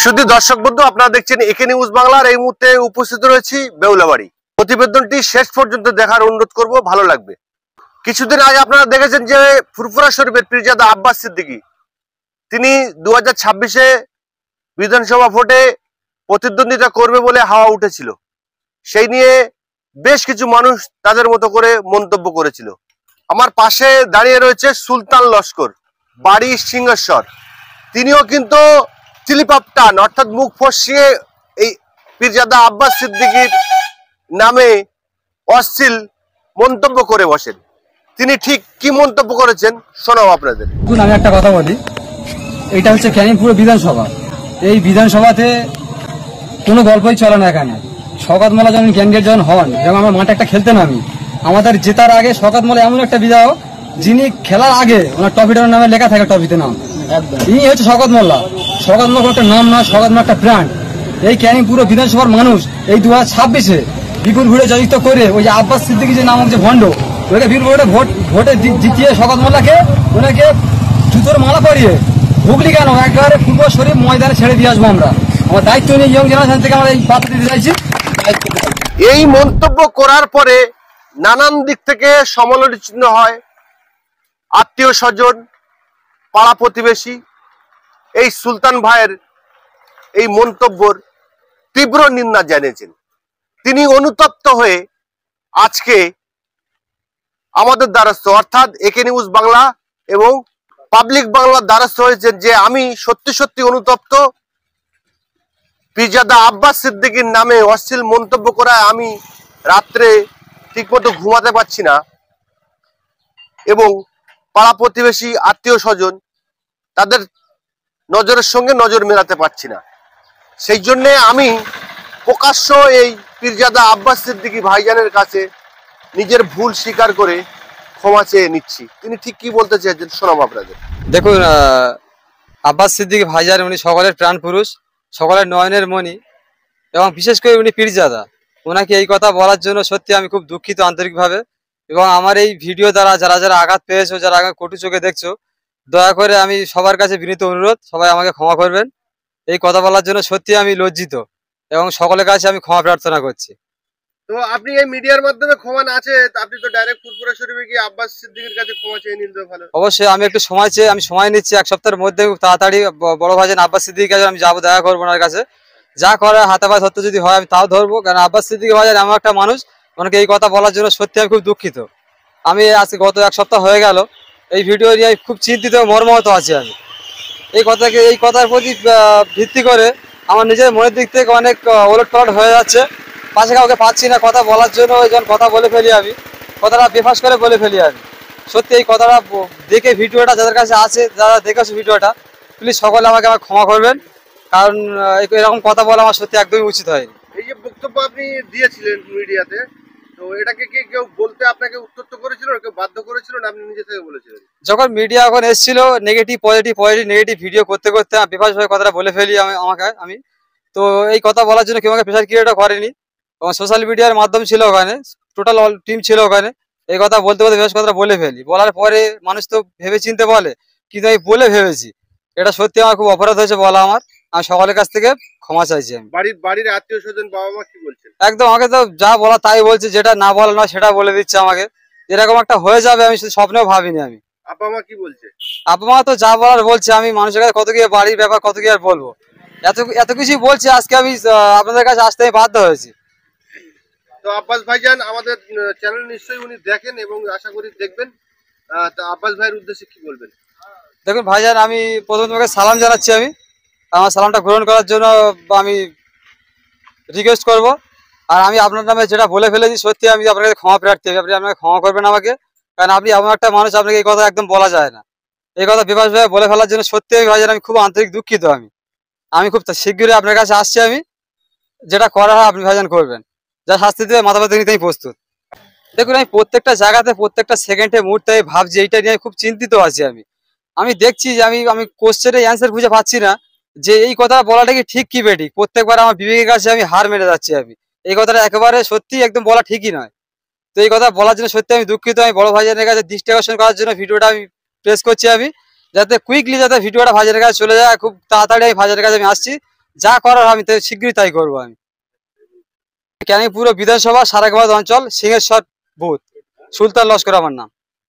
শুধু দর্শক বন্ধু, আপনারা দেখছেন একে নিউজ বাংলার। এই মুহূর্তে উপস্থিত রয়েছি বেউলাবাড়ি। প্রতিবেদনটি শেষ পর্যন্ত দেখার অনুরোধ করব, ভালো লাগবে। কিছুদিন আগে আপনারা দেখেছেন যে ফুরফুরা শরীফের পীরজাদা আব্বাস সিদ্দিকী তিনি 2026-এ বিধানসভা ভোটে প্রতিদ্বন্দ্বিতা করবে বলে হাওয়া উঠেছিল। সেই নিয়ে বেশ কিছু মানুষ তাদের মতো করে মন্তব্য করেছিল। আমার পাশে দাঁড়িয়ে রয়েছে সুলতান লস্কর, বাড়ি সিংহেশ্বর। তিনিও কিন্তু চিলিপাপটান অর্থাৎ মুখ ফসিয়ে এই পীরজাদা আব্বাস সিদ্দিকীর নামে অশ্লীল মন্তব্য করে বসেন। তিনি ঠিক কি মন্তব্য করেছেন শোনাও আপনাদের। আমি একটা কথা বলি, এটা হচ্ছে ক্যানিংপুর বিধানসভা। এই বিধানসভাতে কোনো গল্পই চলে না। এখানে শওকত মোল্লা যখন ক্যান্ডিডেট যখন হন, যেমন আমরা মাঠে একটা খেলতে নামি, আমাদের জেতার আগে শওকত মোল্লা এমন একটা বিধায়ক যিনি খেলার আগে ওনার ট্রফিটার নামে লেখা থাকে, ট্রফিতে নাম ইনি হচ্ছে শওকত মোল্লা। শওকত মোল্লা একটা নাম না, শওকত মোল্লা একটা ব্র্যান্ড। এই ক্যানিংপুর বিধানসভার মানুষ এই 2026-এ বিপুল ভোটে জয়যুক্ত করে ওই যে আব্বাস সিদ্দিকী যে নামক যে ভণ্ড, ওকে বিপুল ভোটে জিতিয়ে শওকত মোল্লাকে ওনাকে জুতোর মালা পরিয়ে হুগলি কেন একবারে ফুরফুরা শরীফ ময়দানে ছেড়ে দিয়ে আসবো। আমরা আমার দায়িত্ব নিয়ে ইয়ং জেনারেশন থেকে আমরা এই বার্তা দিতে চাইছি। এই মন্তব্য করার পরে নানান দিক থেকে সমালোচিত হয় আত্মীয় স্বজন, পাড়া প্রতিবেশী। এই সুলতান ভাইয়ের এই মন্তব্যর তীব্র নিন্দা জানিয়েছেন। তিনি অনুতপ্ত হয়ে আজকে আমাদের দ্বারস্থ অর্থাৎ একে নিউজ বাংলা এবং পাবলিক বাংলার দ্বারস্থ হয়েছেন যে আমি সত্যি সত্যি অনুতপ্ত। পীরজাদা আব্বাস সিদ্দিকীর নামে অশ্লীল মন্তব্য করায় আমি রাত্রে ঠিকমতো ঘুমাতে পারছি না এবং পাড়া প্রতিবেশী আত্মীয় স্বজন তাদের নজরের সঙ্গে নজর মেলাতে পারছি না। সেই জন্যে আমি প্রকাশ্য এই পীরজাদা আব্বাস সিদ্দিকী ভাইজানের কাছে নিজের ভুল স্বীকার করে ক্ষমা চেয়ে নিচ্ছি। তিনি ঠিক কি বলতে চেয়েছেন শোনাবো আপনাদের। দেখুন, আব্বাস সিদ্দিকী ভাইজান উনি সকলের প্রাণ পুরুষ, সকলের নয়নের মণি এবং বিশেষ করে উনি পীরজাদা। ওনাকে এই কথা বলার জন্য সত্যি আমি খুব দুঃখিত আন্তরিকভাবে। এবং আমার এই ভিডিও দ্বারা যারা যারা আঘাত পেয়েছো, যারা আমাকে কটু চোখে দেখছো, দয়া করে আমি সবার কাছে বিনীত অনুরোধ, সবাই আমাকে ক্ষমা করবেন। এই কথা বলার জন্য সত্যি আমি লজ্জিত এবং সকলের কাছে আমি ক্ষমা প্রার্থনা করছি। তো আপনি এই মিডিয়ার মাধ্যমে ক্ষমা না চেয়ে আপনি তো ডাইরেক্ট ফুরফুরা শরীফে গিয়ে আব্বাস সিদ্দিকীর কাছে ক্ষমা চেয়ে নিতে ভালো। অবশ্যই আমি একটু সময় চেয়ে আমি সময় নিচ্ছি, এক সপ্তাহের মধ্যে তাড়াতাড়ি বড় ভাইজান আব্বাস সিদ্দিকীর কাছে আমি যাবো, দেখা করবো ওনার কাছে। যা করার হাতে পায়ে ধরতে যদি হয় আমি তাও ধরবো, কারণ আব্বাস সিদ্দিকী ভাইজান এমন একটা মানুষ, ওনাকে এই কথা বলার জন্য সত্যি আমি খুব দুঃখিত। আমি আজকে গত এক সপ্তাহ হয়ে গেল এই ভিডিও নিয়ে খুব চিন্তিত মর্মাহত আছি। আমি এই কথার প্রতি ভিত্তি করে আমার নিজের মনের দিক থেকে অনেক ওলটপালট হয়ে যাচ্ছে। পাশে কাউকে পাচ্ছি না কথা বলার জন্য, যখন কথা বলে ফেলি আমি কথাটা বেফাস করে বলে ফেলি আমি। সত্যি এই কথাটা দেখে ভিডিওটা যাদের কাছে আছে, যারা দেখেছো ভিডিওটা, প্লিজ সকলে আমাকে ক্ষমা করবেন, কারণ এরকম কথা বলা আমার সত্যি একদমই উচিত হয়নি। এই যে বক্তব্য আপনি দিয়েছিলেন মিডিয়াতে, তো এটাকে কি কেউ বলতে আপনাকে উত্তপ্ত করেছিল, কেউ বাধ্য করেছিল না আপনি নিজে থেকে বলেছিলেন? যখন মিডিয়া এখন এসেছিল নেগেটিভ পজিটিভ নেগেটিভ ভিডিও করতে করতে আমি বেফাস হয়ে কথাটা বলে ফেলি আমি। তো এই কথা বলার জন্য কেউ আমাকে প্রেশার ক্রিয়েটও করেনি এবং সোশ্যাল মিডিয়ার মাধ্যম ছিল, ওখানে টোটাল অল টিম ছিল ওখানে। এই কথা বলতে বলতে বেশ কথাটা বলে ফেলি। বলার পরে মানুষ তো ভেবে চিনতে বলে, কিন্তু আমি বলে ভেবেছি। এটা সত্যি আমার খুব অপরাধ হয়েছে বলা আমার। আমি সকলের কাছ থেকে ক্ষমা চাইছি। আমি বাড়ির আত্মীয় স্বজন বাবা মা কি বলছেন? একদম আমাকে তো যা বলা তাই বলছে, যেটা না বলা নয় সেটা বলে দিচ্ছে আমাকে। এরকম একটা হয়ে যাবে আমি স্বপ্নেও ভাবিনি আমি। আপা মা কি বলছে? আপা মা তো যা বলার বলছে। আমি মানুষের কাছে কত কি বাড়ির ব্যাপার কত কি আর বলবো, এত কিছুই বলছে। আজকে আমি আপনাদের কাছে আসতে বাধ্য হয়েছি। তো আব্বাস ভাইজান আমাদের চ্যানেল নিশ্চয়ই উনি দেখেন এবং আশা করি দেখবেন। তো আব্বাস ভাইয়ের উদ্দেশ্যে কি বলবেন? দেখুন ভাইজান, আমি প্রথম তোমাকে সালাম জানাচ্ছি। আমি আমার সালামটা গ্রহণ করার জন্য আমি রিকোয়েস্ট করব। আর আমি আপনার নামে যেটা বলে ফেলেছি সত্যি আমি আপনাকে ক্ষমা প্রার্থী। আপনি আমাকে ক্ষমা করবেন আমাকে, কারণ আপনি এমন একটা মানুষ, আপনাকে এই কথা একদম বলা যায় না। এই কথা বিভাস ভাই বলে ফেলার জন্য সত্যি আমি ভাইজান আমি খুব আন্তরিক দুঃখিত। আমি খুব শীঘ্রই আপনার কাছে আসছি। আমি যেটা করা হয় আপনি ভাইজান করবেন, যা শাস্তি দেবে মাথা ব্যথা নিতেই প্রস্তুত। দেখুন, আমি প্রত্যেকটা জায়গাতে প্রত্যেকটা সেকেন্ডে মুহূর্তে ভাবছি, এইটা নিয়ে খুব চিন্তিত আছি। আমি দেখছি যে আমি কোশ্চেনের অ্যান্সার খুঁজে পাচ্ছি না যে এই কথা বলাটা কি ঠিক কি বেঠিক। প্রত্যেকবার আমার বিবেকের কাছে আমি হার মেরে যাচ্ছি। এই কথাটা একেবারে সত্যি একদম বলা ঠিকই নয়। তো এই কথা বলার জন্য সত্যি আমি দুঃখিত। আমি বড় ভাইজানের কাছে দৃষ্টি আকর্ষণ করার জন্য ভিডিওটা আমি প্রেস করছি। যাতে কুইকলি যাতে ভিডিওটা ভাইজানের কাছে চলে যায়, খুব তাড়াতাড়ি আমি ভাইজানের কাছে আমি আসছি, যা করার আমি শীঘ্রই তাই করবো। আমি ক্যানিং পুরো বিধানসভা সারাগাবাদ অঞ্চল সিংহেশ্বর বুথ, সুলতান লস্কর আমার নাম।